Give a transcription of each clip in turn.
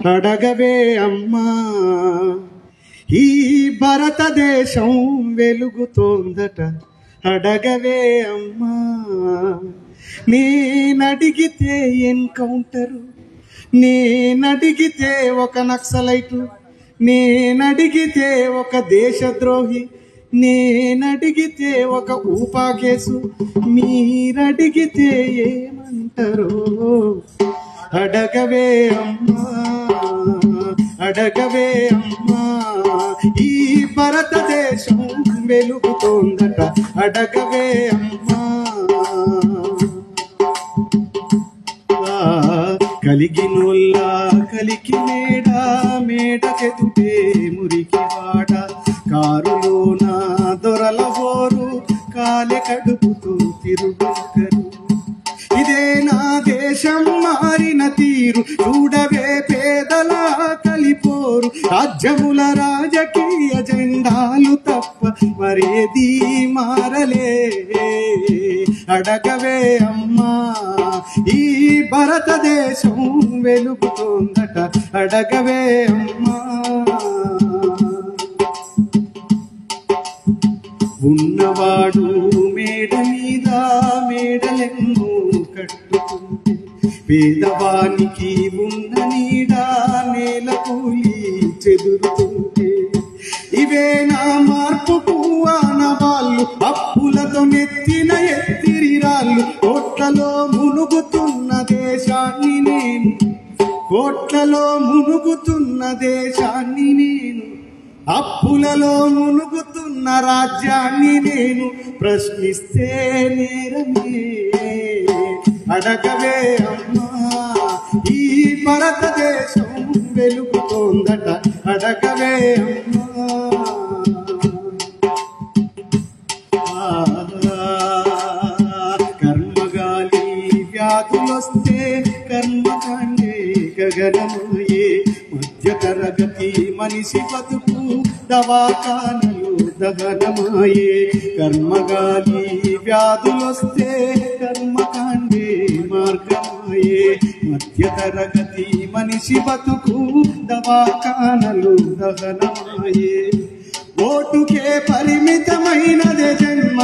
అడగవే అమ్మా ఈ భారతదేశం వెలుగుతోందట అడగవే అమ్మా నేనడిగితే ఎన్కౌంటరు నేనడిగితే ఒక నక్సలైటు నేనడిగితే ఒక దేశద్రోహి నేనడిగితే ఒక ఊపా కేసు మీరడిగితే ఏమంటారో అడగవే అమ్మా అడగవే అమ్మా ఈ భారతదేశం వెలుగుతోందట అడగవే అమ్మా కలిగినోళ్ళ కలికి మేడకెదుటే మురికి వాడ కారులోన దొరల బోరు కాలె కడుపుతూ తిరుగుకరు ఇదే నా దేశం మారిన తీరు చూడవే పేదల కలిపోరు రాజ్యముల రాజకీయ జెండాలు తప్ప మరేది మారలే అడగవే అమ్మా ఈ భారతదేశం వెలుగుతోందట అడగవే అమ్మా ఉన్నవాడు మేడ మీద మేడలెన్నో కట్టుకుంటే పేదవానికి ఉన్న నీడ నేల కూలి చెదురుతుంటే ఇవే నా మార్పుకు ఆనవాళ్ళు అప్పులతో నెత్తిన ఎత్తిరిరాళ్ళు కోట్లలో మునుగుతున్న దేశాన్ని నేను కోట్లలో మునుగుతున్న దేశాన్ని నేను అప్పులలో మునుగుతున్న రాజ్యాన్ని నేను ప్రశ్నిస్తే నేరమే అడగవే అమ్మా ఈ భారతదేశం వెలుగుతోందట అడగవే అమ్మా కర్మగాలి వ్యాధులొస్తే కర్మకాండే గగనమయ్యే మధ్యతరగతి మనిషి బతుకు దవాఖానలు దహనమాయే కర్మగాలి వ్యాధులొస్తే కర్మకాండే మార్గమాయే మధ్యతరగతి మనిషి బతుకు దవాఖానలు దహనమాయే ఓటుకే పరిమితమైనదే జన్మ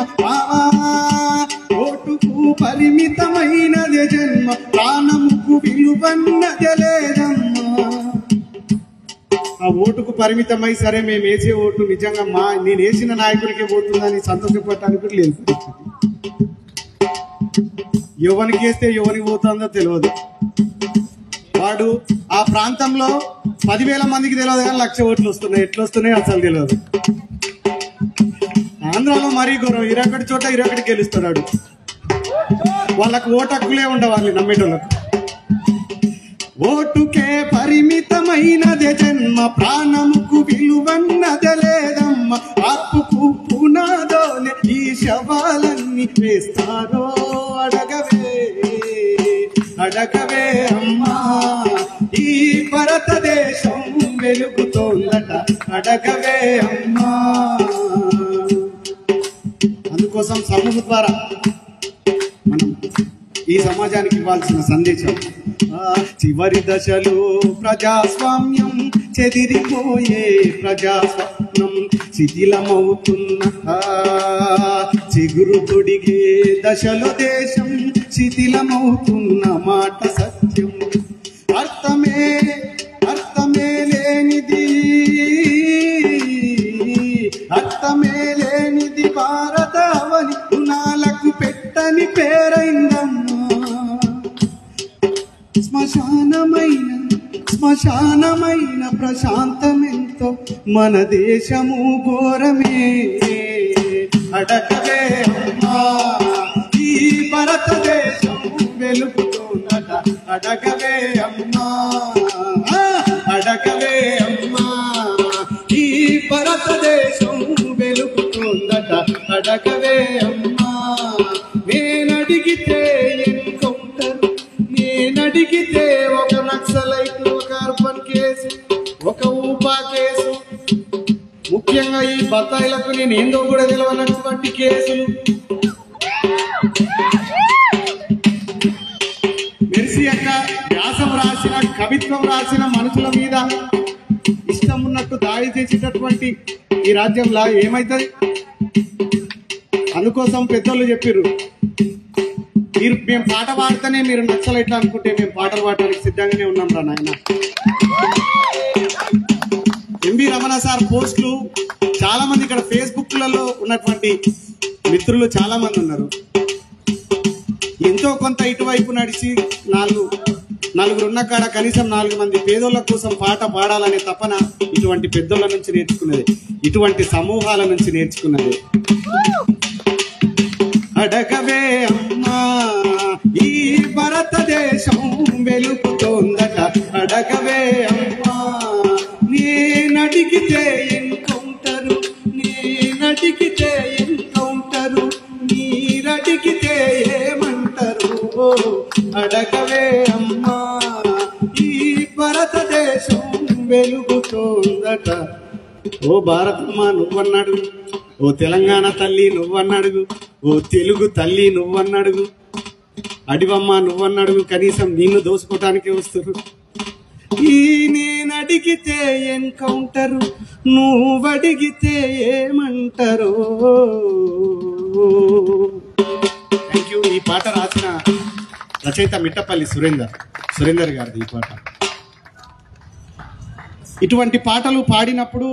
ఓటుకు పరిమితమైనదే జన్మ ప్రాణముకు విలువన్నదే లేదమ్మా ఆ ఓటుకు పరిమితమై సరే మేము వేసే ఓటు నిజంగా నేను వేసిన నాయకుడికే పోతుందని సంతోషపడటానికి లేదు ఎవరికి వేస్తే ఎవరికి పోతుందో తెలియదు వాడు ఆ ప్రాంతంలో 10,000 మందికి తెలియదు కానీ 1,00,000 ఓట్లు వస్తున్నాయి ఎట్లా వస్తున్నాయి అసలు తెలియదు ఆంధ్రాలో మరీ ఘోరం 21 చోట 21 గెలుస్తున్నాడు వాళ్ళకు ఓటు హక్కులే ఉండవు వాళ్ళని నమ్మేటోళ్ళకు ఓటుకే పరిమితమైనదే జన్మ ప్రాణముకు విలువన్నదే లేదమ్మ ఆత్మకు పునాదోనే ఈ శవాలన్నీ వేస్తారో అడగవే అడగవే అమ్మా ఈ భారతదేశం వెలుగుతోందట అడగవే అమ్మా అందుకోసం సమూహం ద్వారా మనం ఈ సమాజానికి ఇవ్వాల్సిన సందేశం చివరి దశలో ప్రజాస్వామ్యం చెదిరిపోయే ప్రజాస్వామ్యం శిథిలమవుతున్న చిగురు తొడిగే దశలో దేశం శిథిలమవుతున్న మాట సత్యం అర్థమే లేనిది భారతావని గుణాలకు పెట్టని పేరైందమ్మా శ్మశానమైన ప్రశాంతమెంతో మన దేశము ఘోరమే అడగవే అమ్మా ఈ భారతదేశం వెలుగుతోందట అడగవే అమ్మా అడగవే అమ్మా ఈ భారతదేశం వెలుగుతోందట అడగవే అమ్మా నేనడిగితే ఎన్కౌంటరు నేనడిగితే ఒక నక్సలైట్ ఒక అర్బన్ కేసు ఒక ఊపా కేసు ముఖ్యంగా ఈ బత్తాయిలకు నేను ఏందో కూడా తెలియనటువంటి కేసులు మెర్సీ అక్క వ్యాసం రాసిన కవిత్వం రాసిన మనుషుల మీద ఇష్టం ఉన్నట్టు దాడి చేసేటటువంటి ఈ రాజ్యంలో ఏమైతుంది? అందుకోసం పెద్దోళ్ళు చెప్పిర్రు, మేము పాట పాడితేనే మీరు నచ్చలైట్లా అనుకుంటే మేము పాటలు పాడడానికి సిద్ధంగానే ఉన్నాం రా నాయన. ఎంవి రమణ సార్ పోస్టులు చాలా మంది ఇక్కడ ఫేస్బుక్లలో ఉన్నటువంటి మిత్రులు చాలా మంది ఉన్నారు. ఎంతో కొంత ఇటువైపు నడిచి నలుగురు ఉన్న కాడ కనీసం 4 మంది పేదోళ్ళ కోసం పాట పాడాలనే తపన ఇటువంటి పెద్దోళ్ళ నుంచి నేర్చుకున్నది, ఇటువంటి సమూహాల నుంచి నేర్చుకున్నది. అడగవే అమ్మా ఈ భారతదేశం వెలుగుతోందట, అడగవే అమ్మా నేనడిగితే ఎన్కౌంటరు, నేనడిగితే ఎన్కౌంటరు, మీరడిగితే ఏమంటారు? అడగవే అమ్మా ఈ భారతదేశం వెలుగుతోందట. ఓ భారతమ్మ నువ్వన్నాడు, ఓ తెలంగాణ తల్లి నువ్వన్నడుగు, ఓ తెలుగు తల్లి నువ్వన్నడుగు, అడివమ్మ నువ్వన్నడుగు, కనీసం నిన్ను దోసుకోవటానికే వస్తారు. ఈ నేనడిగితే ఎన్కౌంటరు, నువ్వడిగితే ఏమంటారు? Thank you. ఈ పాట రాసిన రచయిత మిట్టపల్లి సురేందర్ గారిది ఈ పాట. ఇటువంటి పాటలు పాడినప్పుడు